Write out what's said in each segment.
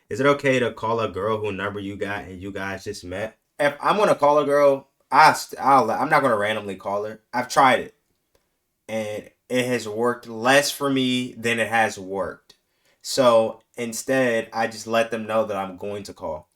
Is it okay to call a girl who number you got and you guys just met? If I'm gonna call a girl, I'm not gonna randomly call her. I've tried it, and it has worked less for me than it has worked. So instead, I just let them know that I'm going to call.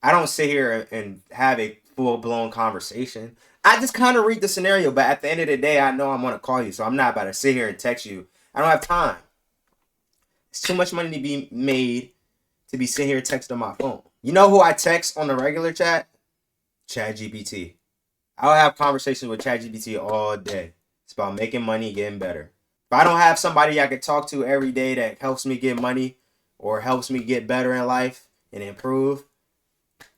I don't sit here and have a full blown conversation. I just kind of read the scenario, but at the end of the day, I know I'm gonna call you, so I'm not about to sit here and text you. I don't have time. It's too much money to be made to be sitting here texting on my phone. You know who I text on the regular chat? ChatGPT. I'll have conversations with ChatGPT all day. It's about making money, getting better. If I don't have somebody I can talk to every day that helps me get money or helps me get better in life and improve,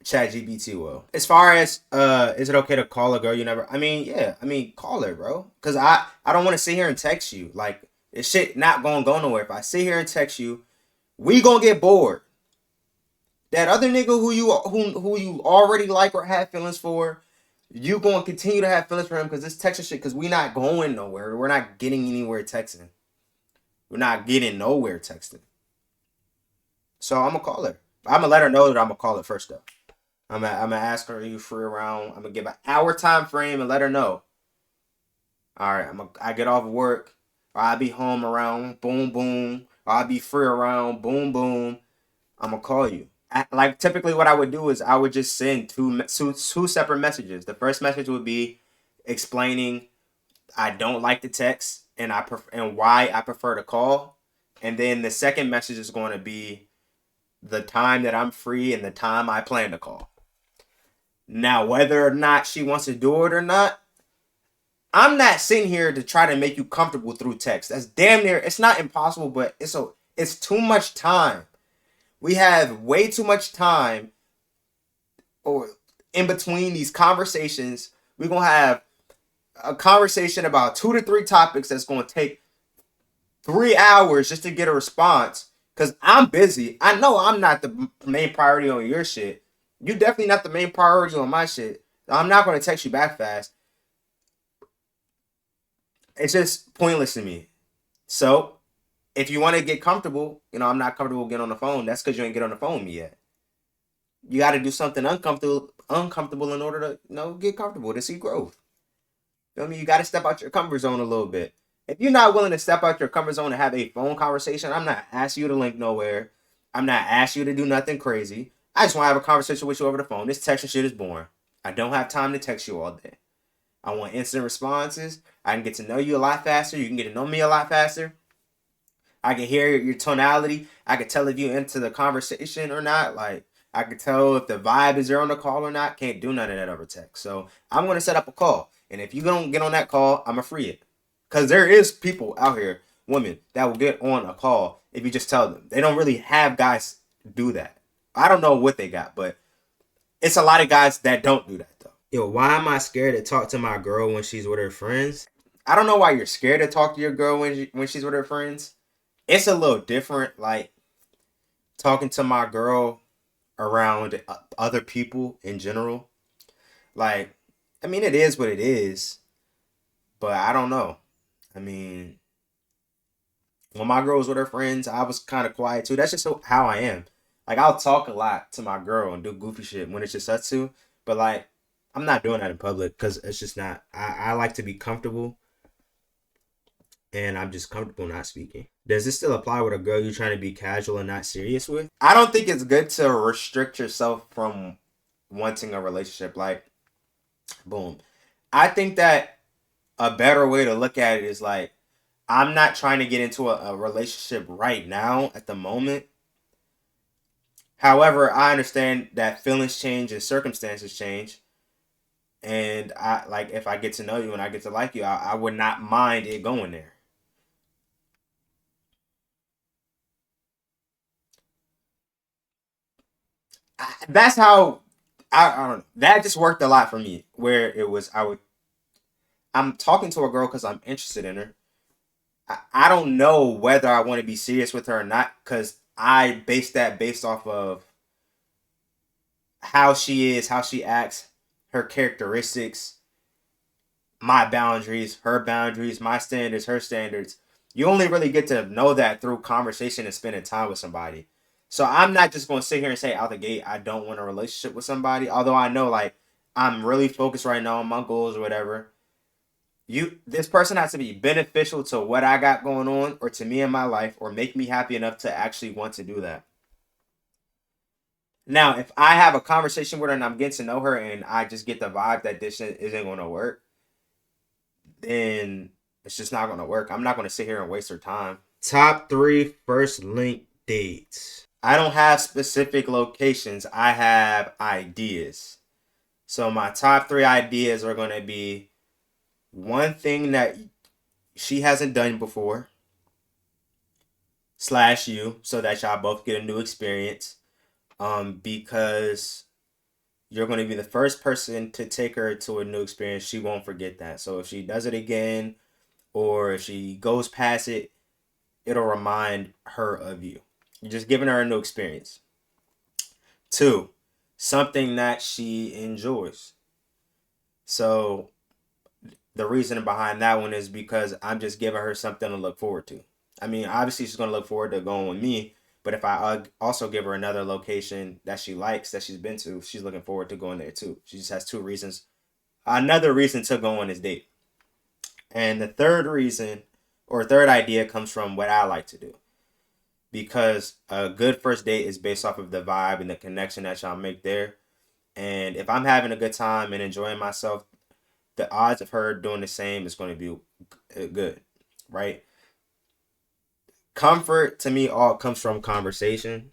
ChatGPT will. As far as is it okay to call a girl you never? I mean, yeah. I mean, call her, bro. Cause I don't want to sit here and text you. Like this shit not gonna go nowhere. If I sit here and text you, we gonna get bored. That other nigga who you already like or have feelings for, you gonna continue to have feelings for him because this texting shit. Because we not going nowhere. We're not getting anywhere texting. We're not getting nowhere texting. So I'm gonna call her. I'm gonna let her know that I'm gonna call her first though. I'm gonna ask her, are you free around? I'm gonna give an hour time frame and let her know. All right, I get off work, or I'll be home around boom boom, or I'll be free around boom boom. I'm gonna call you. Like typically, what I would do is I would just send two separate messages. The first message would be explaining I don't like the text and why I prefer to call, and then the second message is going to be the time that I'm free and the time I plan to call. Now, whether or not she wants to do it or not, I'm not sitting here to try to make you comfortable through text. That's damn near. It's not impossible, but it's too much time. We have way too much time, or in between these conversations. We're gonna have a conversation about 2 to 3 topics that's gonna take 3 hours just to get a response. Cause I'm busy. I know I'm not the main priority on your shit. You definitely not the main priority on my shit. I'm not gonna text you back fast. It's just pointless to me. So if you want to get comfortable, I'm not comfortable getting on the phone. That's because you ain't get on the phone with me yet. You got to do something uncomfortable in order to get comfortable to see growth. You know what I mean? You got to step out your comfort zone a little bit. If you're not willing to step out your comfort zone and have a phone conversation, I'm not asking you to link nowhere. I'm not asking you to do nothing crazy. I just want to have a conversation with you over the phone. This texting shit is boring. I don't have time to text you all day. I want instant responses. I can get to know you a lot faster. You can get to know me a lot faster. I can hear your tonality. I can tell if you into the conversation or not. Like I can tell if the vibe is there on the call or not. Can't do none of that over text. So I'm gonna set up a call, and if you don't get on that call, I'm gonna free it. Cause there is people out here, women that will get on a call if you just tell them. They don't really have guys do that. I don't know what they got, but it's a lot of guys that don't do that though. Yo, why am I scared to talk to my girl when she's with her friends? I don't know why you're scared to talk to your girl when she's with her friends. It's a little different, like talking to my girl around other people in general. Like, I mean, it is what it is, but I don't know. I mean, when my girl was with her friends, I was kind of quiet too. That's just how I am. Like, I'll talk a lot to my girl and do goofy shit when it's just us two, but like, I'm not doing that in public because it's just not. I like to be comfortable, and I'm just comfortable not speaking. Does this still apply with a girl you're trying to be casual and not serious with? I don't think it's good to restrict yourself from wanting a relationship. Like, boom. I think that a better way to look at it is like, I'm not trying to get into a relationship right now at the moment. However, I understand that feelings change and circumstances change. And I like if I get to know you and I get to like you, I would not mind it going there. That's how I don't know. That just worked a lot for me. Where it was, I'm talking to a girl because I'm interested in her. I don't know whether I want to be serious with her or not because I base that based off of how she is, how she acts, her characteristics, my boundaries, my standards, her standards. You only really get to know that through conversation and spending time with somebody. So I'm not just going to sit here and say out the gate I don't want a relationship with somebody. Although I know like I'm really focused right now on my goals or whatever. This person has to be beneficial to what I got going on or to me in my life or make me happy enough to actually want to do that. Now, if I have a conversation with her and I'm getting to know her and I just get the vibe that this shit isn't going to work, then it's just not going to work. I'm not going to sit here and waste her time. Top 3 first link dates. I don't have specific locations. I have ideas. So my top 3 ideas are going to be one thing that she hasn't done before / you, so that y'all both get a new experience. Because you're going to be the first person to take her to a new experience. She won't forget that. So if she does it again or if she goes past it, it'll remind her of you. You're just giving her a new experience. 2, something that she enjoys. So the reason behind that one is because I'm just giving her something to look forward to. I mean, obviously she's going to look forward to going with me, but if I also give her another location that she likes, that she's been to, she's looking forward to going there too. She just has 2 reasons. Another reason to go on this date. And the third reason or third idea comes from what I like to do. Because a good first date is based off of the vibe and the connection that y'all make there. And if I'm having a good time and enjoying myself, the odds of her doing the same is going to be good, right? Comfort to me all comes from conversation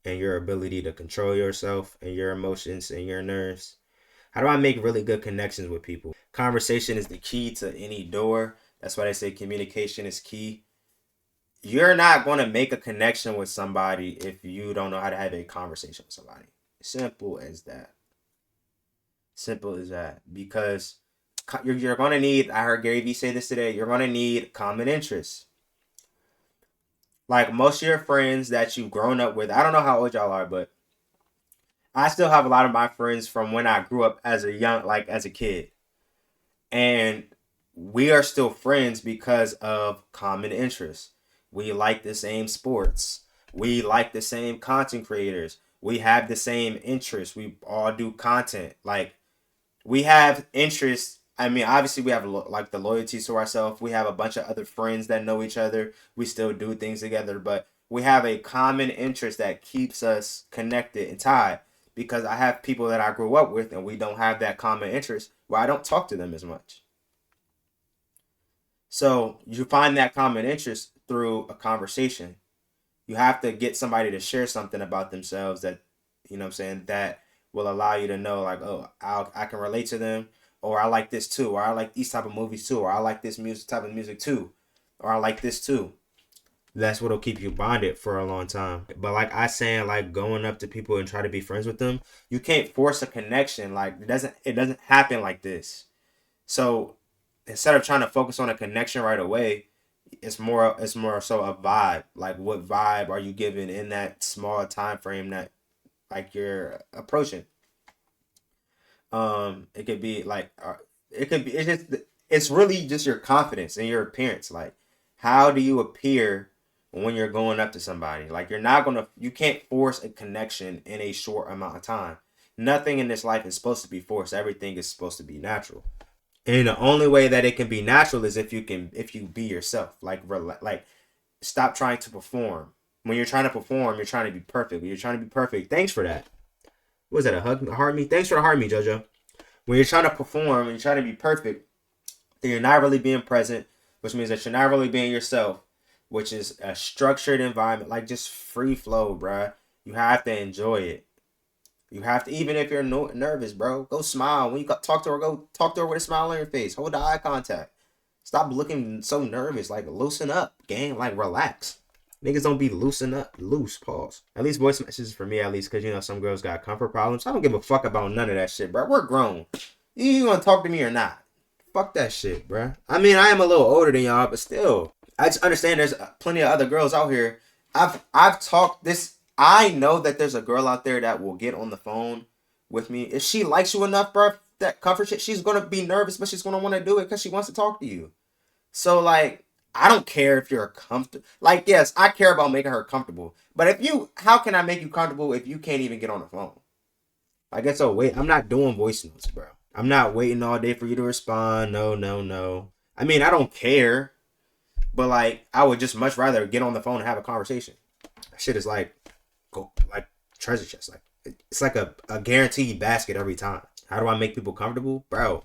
and your ability to control yourself and your emotions and your nerves. How do I make really good connections with people? Conversation is the key to any door. That's why they say communication is key. You're not going to make a connection with somebody if you don't know how to have a conversation with somebody. Simple as that. Simple as that. Because you're going to need, I heard Gary Vee say this today, you're going to need common interests. Like most of your friends that you've grown up with, I don't know how old y'all are, but I still have a lot of my friends from when I grew up as a kid. And we are still friends because of common interests. We like the same sports. We like the same content creators. We have the same interests. We all do content. Like, we have interests. I mean, obviously, we have like the loyalty to ourselves. We have a bunch of other friends that know each other. We still do things together, but we have a common interest that keeps us connected and tied. Because I have people that I grew up with, and we don't have that common interest, where I don't talk to them as much. So you find that common interest through a conversation. You have to get somebody to share something about themselves that, you know what I'm saying, that will allow you to know, like, oh, I can relate to them, or I like this too, or I like these type of movies too, or I like this music type of music too, or I like this too. That's what'll keep you bonded for a long time. But like I saying, like going up to people and try to be friends with them, you can't force a connection. Like it doesn't happen like this. So instead of trying to focus on a connection right away, it's more so a vibe. Like what vibe are you giving in that small time frame that like you're approaching? It could be like it could be it's really just your confidence and your appearance. Like how do you appear when you're going up to somebody? Like you can't force a connection in a short amount of time. Nothing in this life is supposed to be forced. Everything is supposed to be natural. And the only way that it can be natural is if you be yourself. Like stop trying to perform. When you're trying to perform, you're trying to be perfect. When you're trying to be perfect, thanks for that. What was that, a hug, a heart me? Thanks for the heart me, JoJo. When you're trying to perform and you're trying to be perfect, then you're not really being present, which means that you're not really being yourself, which is a structured environment, like just free flow, bruh. You have to enjoy it. You have to, even if you're nervous, bro, go smile. When you talk to her, go talk to her with a smile on your face. Hold the eye contact. Stop looking so nervous. Like, loosen up, gang. Like, relax. Niggas don't be loose, pause. At least voice messages for me, at least, because, some girls got comfort problems. I don't give a fuck about none of that shit, bro. We're grown. You gonna talk to me or not? Fuck that shit, bro. I mean, I am a little older than y'all, but still. I just understand there's plenty of other girls out here. I've talked this. I know that there's a girl out there that will get on the phone with me. If she likes you enough, bro, that comfort shit, she's going to be nervous, but she's going to want to do it because she wants to talk to you. So, like, I don't care if you're comfortable. Like, yes, I care about making her comfortable. But how can I make you comfortable if you can't even get on the phone? I guess I'll wait. I'm not doing voice notes, bro. I'm not waiting all day for you to respond. No, no, no. I mean, I don't care, but like, I would just much rather get on the phone and have a conversation. That shit is like, go like treasure chest. Like, it's like a guaranteed basket every time. How do I make people comfortable, bro?